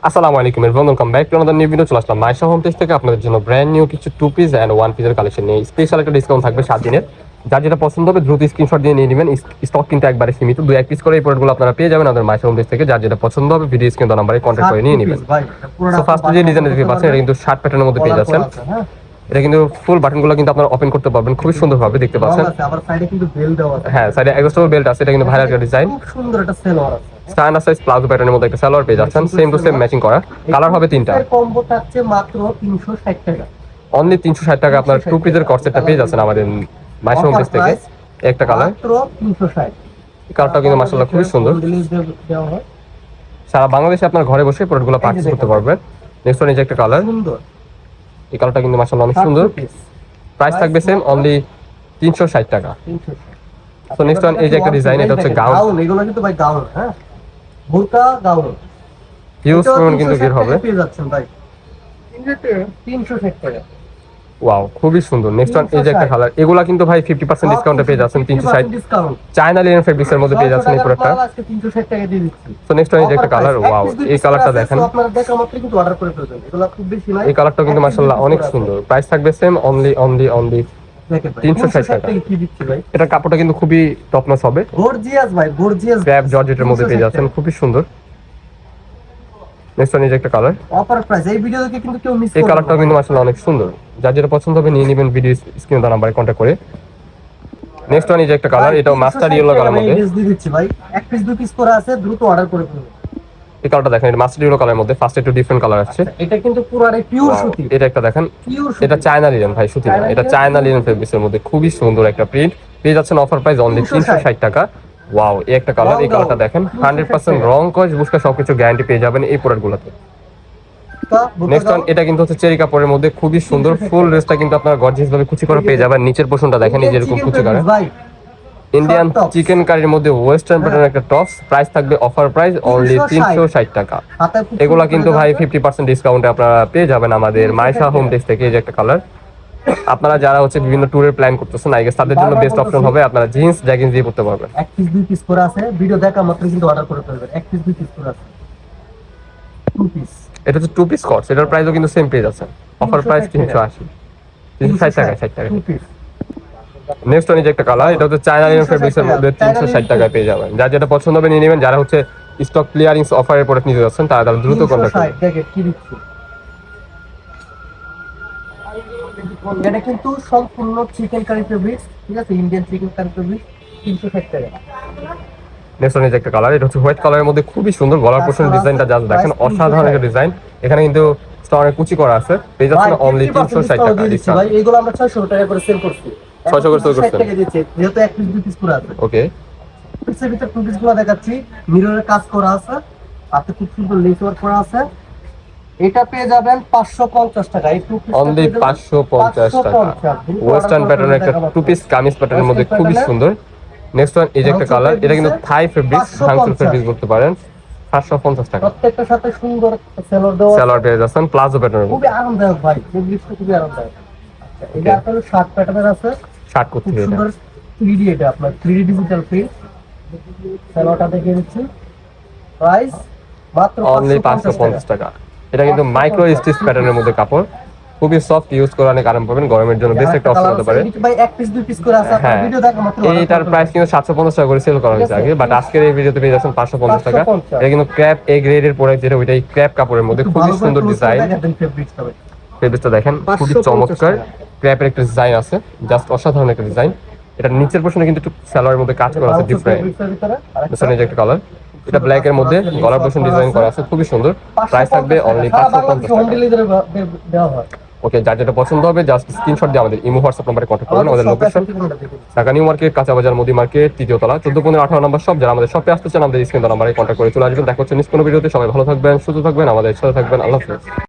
আসসালামু আলাইকুম everyone, welcome back to another new video. চলে আসলাম মাইশা হোম পেজ থেকে আপনাদের জন্য ব্র্যান্ড নিউ কিছু টু পিস অ্যান্ড ওয়ান পিসের কালেকশন নিয়ে। স্পেশাল একটা ডিসকাউন্ট থাকবে 7 দিনের। যার যেটা পছন্দ হবে দ্রুত স্ক্রিনশট দিয়ে নিয়ে নেবেন। স্টক কিন্তু একবারে সীমিত, 2-1 পিস করে এই প্রোডাক্টগুলো আপনারা পেয়ে যাবেন আমাদের মাইশা হোম পেজ থেকে। যার যেটা পছন্দ হবে ভিডিও স্ক্রিন নাম্বারে কন্ট্যাক্ট করে নিয়ে নেবেন। সো ফার্স্ট যে ডিজাইনটা দেখতে পাচ্ছেন এটা কিন্তু শার্ট প্যাটার্নের মধ্যে পেয়ে যাচ্ছেন। এটা কিন্তু ফুল বাটনগুলো কিন্তু আপনারা ওপেন করতে পারবেন খুবই সুন্দরভাবে, দেখতে পাচ্ছেন। আবার সাইডে কিন্তু বেল দেওয়া আছে। হ্যাঁ, সাইডে অ্যাডজাস্টেবল বেল্ট আছে। এটা কিন্তু ভাইরাল একটা ডিজাইন, খুব সুন্দর একটা সেলোয়ার আছে। স্ট্যান্ডার্ড সাইজ প্লাজো প্যাটার্নের মধ্যে একটা সালোয়ার পেয়ে যাচ্ছেন, সেম টু সেম ম্যাচিং করা। কালার হবে 3টা। এর কম্বো থাকছে মাত্র 360 টাকা। অনলি 360 টাকা আপনার টু পিসের কর্সেটটা পেয়ে যাচ্ছেন আমাদের মাইশা হোম পেজ থেকে। একটা কালার, মাত্র 360। কালারটা কিন্তু মাশাআল্লাহ খুবই সুন্দর। দেওয়া হয়। সারা বাংলাদেশে আপনার ঘরে বসে প্রোডাক্টগুলো পারচেজ করতে পারবেন। নেক্সট ওয়ান এই যে একটা কালার, সুন্দর। এই কালারটা কিন্তু মাশাআল্লাহ অনেক সুন্দর। প্রাইস থাকবে সেম, অনলি 360 টাকা। 360। সো নেক্সট ওয়ান এই যে একটা ডিজাইন, এটা হচ্ছে গাউন। এগুলো কিন্তু ভাই গাউন, হ্যাঁ বোরকা গাউন। হিউজ পরিমাণ কিন্তু গির হবে। পেয়ে যাচ্ছেন ভাই 360 টাকা। ওয়াও, খুবই সুন্দর। নেক্সট ওয়ান এই যে একটা কালার, এগুলা কিন্তু ভাই 50% ডিসকাউন্টে পেয়ে যাচ্ছেন। 360 ডিসকাউন্ট। চায়না লিনেন ফেব্রিক্সের মধ্যে পেয়ে যাচ্ছেন এই প্রোডাক্টটা। আজকে 360 টাকা দিয়ে দিচ্ছি। সো নেক্সট ওয়ান এই যে একটা কালার, ওয়াও এই কালারটা দেখেন। আপনারা দেখা মাত্র কিন্তু অর্ডার করে ফেলবেন। এগুলো খুব বেশি নয়। এই কালারটা কিন্তু মাশাআল্লাহ অনেক সুন্দর। প্রাইস থাকবে সেম, অনলি 360 টাকা। কি দিচ্ছি ভাই? এটা কাপড়টা কিন্তু খুবই টপ নচ হবে। গর্জিয়াস ভাই, গর্জিয়াস। ক্র্যাপ জর্জেটের মধ্যে পেয়ে যাচ্ছেন, খুবই সুন্দর। নেক্সট ওয়ান এই যে একটা কালার, অফার প্রাইস। এই ভিডিও দেখে কিন্তু কেউ মিস করবে না। এই কালারটাও কিন্তু মাশাআল্লাহ অনেক সুন্দর। যার যেটা পছন্দ হবে নিয়ে নেবেন ভিডিও স্ক্রিনে দেওয়া নাম্বারে কন্টাক্ট করে। নেক্সট ওয়ান এই যে একটা কালার, এটাও মাস্টার ইয়েলো কালার মধ্যে। এই দিয়ে দিচ্ছি ভাই। এক পিস দুই পিস করে আছে, দ্রুত অর্ডার করে ফেলুন। এই কালারটা দেখেন, এটা মাস্টার ইয়েলো কালারের মধ্যে। ফার্স্ট একটু ডিফারেন্ট কালার আসছে। এটা কিন্তু পুরোটাই পিওর সুতি। এটা একটা দেখেন, পিওর সুতি। এটা চায়না লিনেন ভাই, সুতি না, এটা চায়না লিনেন ফেব্রিক্সের মধ্যে খুবই সুন্দর একটা প্রিন্ট পেয়ে যাচ্ছেন। অফার প্রাইস অনলি 360 টাকা। ওয়াও, এই একটা কালার, এই কালারটা দেখেন। 100% রং কস বুশকা সবকিছু গ্যারান্টি পেয়ে যাবেন এই প্রোডাক্টগুলোতে। নেক্সট ওয়ান এটা কিন্তু হচ্ছে চেরি কাপড়ের মধ্যে খুবই সুন্দর। ফুল ড্রেসটা কিন্তু আপনারা গর্জিয়াস ভাবে কুচি করে পেয়ে যাবেন। নিচের পোরশনটা দেখেন, এই যে এরকম কুচি করা ইন্ডিয়ান চিকেন কারির মধ্যে ওয়েস্টার্ন প্যাটার্নের একটা টপস। প্রাইস থাকবে অফার প্রাইস অনলি 360 টাকা। এগুলা কিন্তু ভাই 50% ডিসকাউন্টে আপনারা পেয়ে যাবেন আমাদের মাইশা হোম পেজ থেকে। এই যে একটা কালার, আপনারা যারা হচ্ছে বিভিন্ন ট্যুরের প্ল্যান করতেছেন আই গেস তাদের জন্য বেস্ট অপশন হবে। আপনারা জিন্স জ্যাগিন্স দিয়ে পড়তে পারবেন। এক পিস দুই পিস করে আছে, ভিডিও দেখা মাত্র কিন্তু অর্ডার করে ফেলবেন। এক পিস দুই পিস করে আছে, টু পিস। এটা হচ্ছে টু পিস কটস, এটার প্রাইসও কিন্তু সেম পেয়ে যাচ্ছে। অফার প্রাইস 380, 360 টাকা, 60 টাকা। Two piece. নেক্সট ওয়ান এই যে একটা কালার, এটা হচ্ছে চায়না লিনেন ফেব্রিক্সের মধ্যে 360 টাকায় পেয়ে যাবেন। যার যেটা পছন্দ হবে নিয়ে নেবেন। যারা হচ্ছে স্টক ক্লিয়ারিংস অফারের প্রোডাক্ট নিতে যাচ্ছেন তারা দ্রুত কন্টাক্ট করুন। 360 দেখে কি দিচ্ছি। এটা কিন্তু সম্পূর্ণ চিকেন কারি ফেব্রিক্স, ঠিক আছে, ইন্ডিয়ান চিকেন কারি ফেব্রিক্স। 360 টাকা। নেক্সট ওয়ান এই যে একটা কালার, এটা হচ্ছে হোয়াইট কালারের মধ্যে খুবই সুন্দর। গলার পোর্শনের ডিজাইনটা জাস্ট দেখেন, অসাধারণ একটা ডিজাইন। এখানে কিন্তু স্টোনের কুচি করা আছে। পেয়ে যাচ্ছেন অনলি 360 টাকা ডিসকাউন্ট। ভাই এগুলো আমরা 600 টাকা করে সেল করছি। 600 করে সেল করছেন, টাকা দিচ্ছি যেহেতু এক পিস দুই পিস করে আছে। ওকে, পিসের ভিতর টু পিস গুলো দেখাচ্ছি। মিররের কাজ করা আছে, হাতে খুব সুন্দর লেস ওয়ার্ক করা আছে। এটা পেয়ে যাবেন 550 টাকা। এই টু পিস অনলি 550 টাকা। ওয়েস্টার্ন প্যাটার্নের একটা টু পিস কামিজ প্যাটার্নের মধ্যে খুবই সুন্দর। নেক্সট ওয়ান এই যে একটা কালার, এটা কিন্তু থাই ফেব্রিক্স, হাংসুল ফেব্রিক্স বলতে পারেন। 550 টাকা। প্রত্যেকটার সাথে সুন্দর সেলর দেওয়া আছে। সেলর পেয়ে যাচ্ছেন প্লাজো প্যাটার্নের মধ্যে। খুবই আরামদায়ক ভাই, ফেব্রিক্সটা খুবই আরামদায়ক। আচ্ছা, এটা আপনার শার্ট প্যাটার্নের আছে। শার্ট খুব করতে এটা সুন্দর 3D, এটা আপনার 3D ডিজিটাল প্রিন্ট। সেলরটা দেখে নিচ্ছি। প্রাইস মাত্র অনলি 550 টাকা। এটা কিন্তু মাইক্রো স্টিচ প্যাটার্নের মধ্যে কাপড়, খুবই সফট, ইউজ করে অনেক আরাম পাবেন। গরমের জন্য বেস্ট একটা অপশন হতে পারে। ভাই এক পিস দুই পিস করে আছে, আপনার হ্যাঁ, ভিডিও দেখা মাত্র এইটার প্রাইস কিন্তু 750 টাকা করে সেল করা হয়েছে আগে, বাট আজকের এই ভিডিওতে পেয়ে যাচ্ছেন 550 টাকা। এটা কিন্তু ক্র্যাপ এ গ্রেডের প্রোডাক্ট, যেটা ওইটাই ক্র্যাপ কাপড়ের মধ্যে খুবই সুন্দর ডিজাইন। ফেব্রিক্সটা দেখেন, খুবই চমৎকার। ক্র্যাপের একটা ডিজাইন আছে, জাস্ট অসাধারণ একটা ডিজাইন। এটা নিচের পোরশনে কিন্তু একটু সালোয়ারের মধ্যে কাজ করা আছে ডিফারেন্ট। এই যে একটা কালার, এটা ব্ল্যাক এর মধ্যে গলার পোরশন ডিজাইন করা আছে, খুবই সুন্দর। প্রাইস থাকবে অনলি 550 টাকা। ওকে, যার যেটা পছন্দ হবে জাস্ট স্ক্রিনশট দিয়ে আমাদের ইমো হোয়াটসঅ্যাপ নম্বরে কন্ট্যাক্ট করবেন। আমাদের লোকেশন ঢাকা নিউ মার্কেট, কাঁচা বাজার, মুদি মার্কেট, 3য় তলা, 14-15-18 নম্বর শপ। যারা আমাদের শপে আসতে চান আমাদের স্ক্রিন নাম্বারে কন্ট্যাক্ট করে চলে আসবেন। দেখা হচ্ছে নেক্সট কোনো ভিডিওতে। সবাই ভালো থাকবেন, সুস্থ থাকবেন, আমাদের সাথে থাকবেন। আল্লাহ হাফেজ।